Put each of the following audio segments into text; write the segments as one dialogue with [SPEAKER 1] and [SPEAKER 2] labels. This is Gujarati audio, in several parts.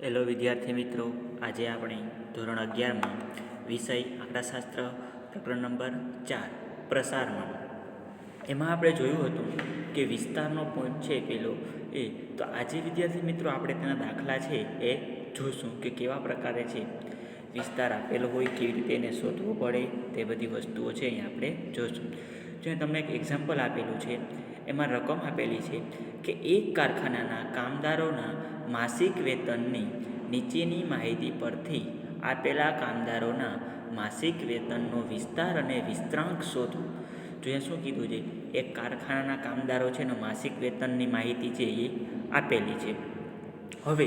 [SPEAKER 1] હેલો વિદ્યાર્થી મિત્રો, આજે આપણે ધોરણ 11માં વિષય આંકડાશાસ્ત્ર પ્રકરણ નંબર 4 પ્રસારમાન એમાં આપણે જોયું હતું કે વિસ્તારનો પોઈન્ટ છે પેલો એ. તો આજે વિદ્યાર્થી મિત્રો આપણે તેના દાખલા છે એ જોઈશું કે કેવા પ્રકારે છે વિસ્તાર આપેલો હોય, કેવી રીતે એને શોધવો પડે, તે બધી વસ્તુઓ છે અહીં આપણે જોઈશું. જો તમને એક એક્ઝામ્પલ આપેલું છે, એમાં રકમ આપેલી છે કે એક કારખાનાના કામદારોના માસિક વેતનની નીચેની માહિતી પરથી આપેલા કામદારોના માસિક વેતનનો વિસ્તાર અને વિસ્તરાંક શોધો. જો અહીંયા શું કીધું છે, એક કારખાનાના કામદારો છે ને માસિક વેતનની માહિતી છે એ આપેલી છે. હવે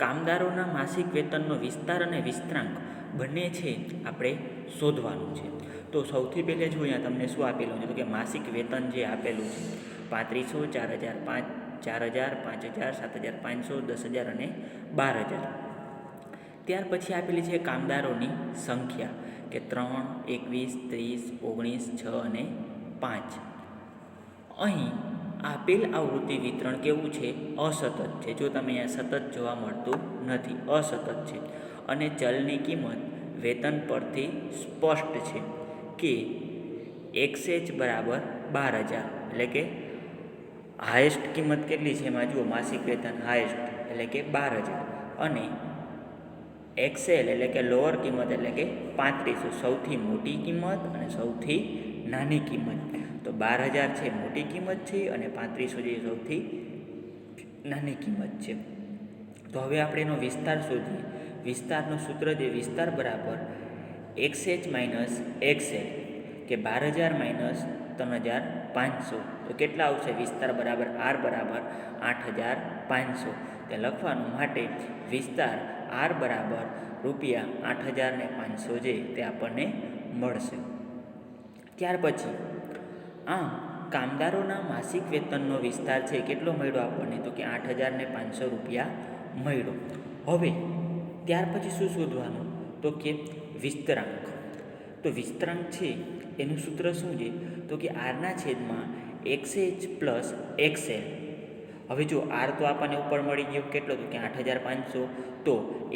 [SPEAKER 1] કામદારોના માસિક વેતનનો વિસ્તાર અને વિસ્તરાંક બંને છે આપણે શોધવાનું છે. તો સૌથી પહેલે જો અહીંયા તમને શું આપેલું છે, તો કે માસિક વેતન જે આપેલું છે 3500, 4000, 5000, 7500, 10,000 અને 12,000. ત્યાર પછી આપેલી છે કામદારોની સંખ્યા કે 3, 21, 30, 19, 6 અને 5. અહીં આપેલ આવૃત્તિ વિતરણ કેવું છે? અસતત છે. જો તમે અહીંયા સતત જોવા મળતું નથી, અસતત છે. અને ચલની કિંમત વેતન પરથી સ્પષ્ટ છે કે XH બરાબર 12,000, એટલે કે હાઈએસ્ટ કિંમત કેટલી છે એમાં જુઓ, માસિક વેતન હાઈએસ્ટ એટલે કે 12,000 અને XL એટલે કે લોઅર કિંમત એટલે કે 3500, સૌથી મોટી કિંમત અને સૌથી નાની કિંમત. તો 12,000 છે મોટી કિંમત છે અને 3500 જે સૌથી નાની કિંમત છે. તો હવે આપણે એનો વિસ્તાર શોધીએ. વિસ્તારનું સૂત્ર જે વિસ્તાર બરાબર XH માઇનસ XL કે 12,000 માઇનસ 3,500. તો કેટલા આવશે? વિસ્તાર બરાબર R બરાબર 8,500. તે લખવાનું માટે વિસ્તાર R બરાબર ₹8,500 જે તે આપણને મળશે. ત્યાર પછી આમ કામદારોના માસિક વેતનનો વિસ્તાર છે કેટલો મળ્યો આપણને? તો કે ₹8,500 મળ્યો. હવે ત્યાર પછી શું શોધવાનું? તો કે વિસ્તરાંક. તો વિસ્તરાંક છે એનું સૂત્ર શું છે? તો કે આરના છેદમાં XH પ્લસ XL. હવે જો R તો આપણને ઉપર મળી ગયો કેટલો? તો કે 8,500. તો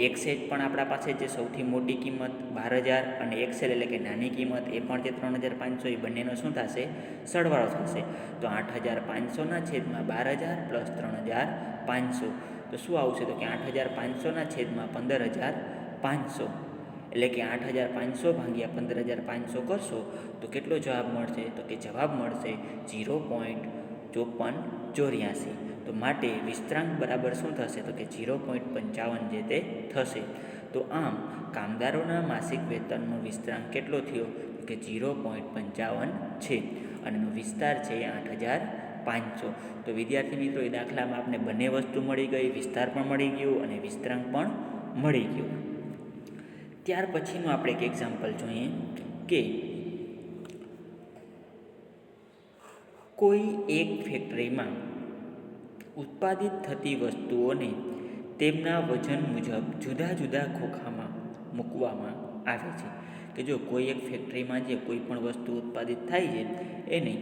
[SPEAKER 1] XH પણ આપણા પાસે જે સૌથી મોટી કિંમત 12,000 અને XL એટલે કે નાની કિંમત એ પણ જે 3,500, એ બંનેનો શું થશે? સરવાળો થશે. તો 8,500 છેદમાં 12,000 પ્લસ 3,500. તો શું આવશે? તો કે 8,500 છેદમાં 15,500 એટલે કે 8,500 ભાગ્યા 15,500 કરશો તો કેટલો જવાબ મળશે? તો કે જવાબ મળશે 0.5484. તો માટે વિસ્તરાંક બરાબર શું થશે? તો કે 0.55 જે તે થશે. તો આમ કામદારોના માસિક વેતનનો વિસ્તરાંક કેટલો થયો? તો કે 0.55 છે અને એનો વિસ્તાર છે 8,500. તો વિદ્યાર્થી મિત્રો, એ દાખલામાં આપણે બંને વસ્તુ મળી ગઈ, વિસ્તાર પણ મળી ગયો અને વિસ્તરાંક પણ મળી ગયો. ત્યાર પછીનું આપણે એક એક્ઝામ્પલ જોઈએ કે કોઈ એક ફેક્ટરીમાં ઉત્પાદિત થતી વસ્તુઓને તેમના વજન મુજબ જુદા જુદા ખોખામાં મૂકવામાં આવે છે. કે જો કોઈ એક ફેક્ટરીમાં જે કોઈ પણ વસ્તુ ઉત્પાદિત થાય છે એને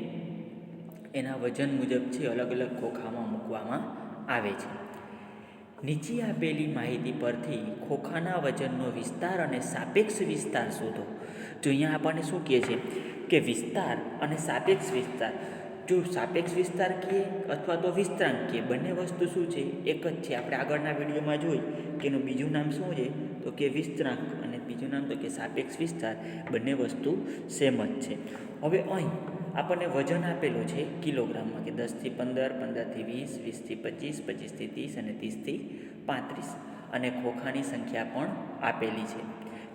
[SPEAKER 1] એના વજન મુજબ છે અલગ અલગ ખોખામાં મૂકવામાં આવે છે. નીચે આપેલી માહિતી પરથી ખોખાના વજનનો વિસ્તાર અને સાપેક્ષ વિસ્તાર શોધો. જો અહીંયા આપણને શું કહે છે કે વિસ્તાર અને સાપેક્ષ વિસ્તાર. જો સાપેક્ષ વિસ્તાર કહીએ અથવા તો વિસ્તરાંક કહીએ, બંને વસ્તુ શું છે? એક જ છે. આપણે આગળના વિડીયોમાં જોઈ કે એનું બીજું નામ શું છે? તો કે વિસ્તરાંક અને બીજું નામ તો કે સાપેક્ષ વિસ્તાર. બંને વસ્તુ સેમ જ છે. હવે અહીં આપણને વજન આપેલો છે કિલોગ્રામમાં કે 10 થી 15, 15 થી 20, 20 થી 25, 25 થી 30 અને 30 થી 35. અને ખોખાની સંખ્યા પણ આપેલી છે.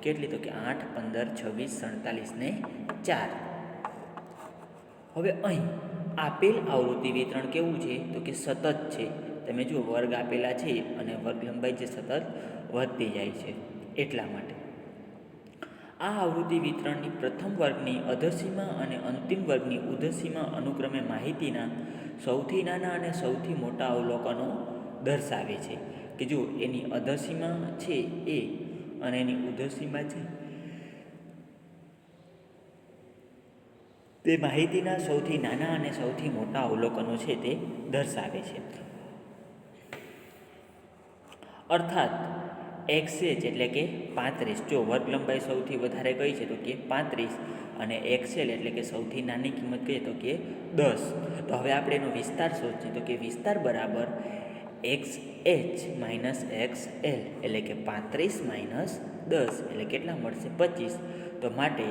[SPEAKER 1] કેટલી? તો કે 8, 15, 26, 47 ને 4. હવે અહીં આપેલ આવૃત્તિ વિતરણ કેવું છે? તો કે સતત છે. તમે જુઓ, વર્ગ આપેલા છે અને વર્ગ લંબાઈ જે સતત વધતી જાય છે એટલા માટે. આ આવૃત્તિ વિતરણની પ્રથમ વર્ગની અધસીમા અને અંતિમ વર્ગની ઉધસીમા અનુક્રમે માહિતીના સૌથી નાના અને સૌથી મોટા અવલોકનો દર્શાવે છે. કે જો એની અધસીમા છે એ અને એની ઉધસીમા છે તે માહિતીના સૌથી નાના અને સૌથી મોટા અવલોકનો છે તે દર્શાવે છે. અર્થાત એક્સ એચ એટલે કે 35. જો વર્ગ લંબાઈ સૌથી વધારે કઈ છે તો કે 35 અને એક્સએલ એટલે કે સૌથી નાની કિંમત કહીએ તો કે 10. તો હવે આપણે એનો વિસ્તાર શોધીએ તો કે વિસ્તાર બરાબર x H minus x L એટલે કે 35 માઇનસ 10 એટલે કેટલા મળશે 25. તો માટે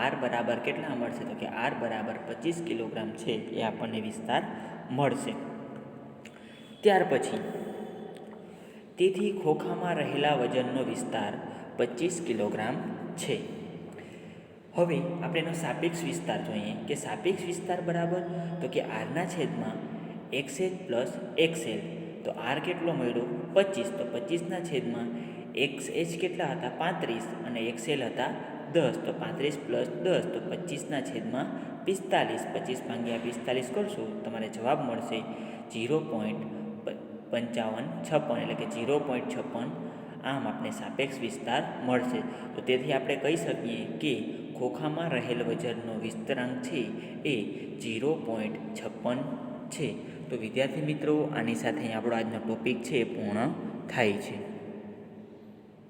[SPEAKER 1] આર બરાબર કેટલા મળશે તો કે આર બરાબર 25 કિલોગ્રામ છે એ આપણને વિસ્તાર મળશે. ત્યાર પછી તેથી ખોખામાં રહેલા વજનનો વિસ્તાર 25 કિલોગ્રામ છે. હવે આપણે એનો સાપેક્ષ વિસ્તાર જોઈએ કે સાપેક્ષ વિસ્તાર બરાબર તો કે આરના છેદમાં એક્સએચ પ્લસ એક્સએલ. તો આર કેટલો મળ્યો 25, તો 25ના છેદમાં એક્સએચ કેટલા હતા 35 અને એક્સએલ હતા 10. તો 35 પ્લસ 10 તો 25ના છેદમાં 45. 25 ભાગ્યા 45 કરશો તમારે જવાબ મળશે 0.5556 એટલે કે 0.56. આમ આપણે સાપેક્ષ વિસ્તાર મળશે. તો તેથી આપણે કહી શકીએ કે ખોખામાં રહેલ વજનનો વિસ્તરાંક છે એ 0.56 છે. તો વિદ્યાર્થી મિત્રો, આની સાથે આપણો આજનો ટોપિક છે એ પૂર્ણ થાય છે.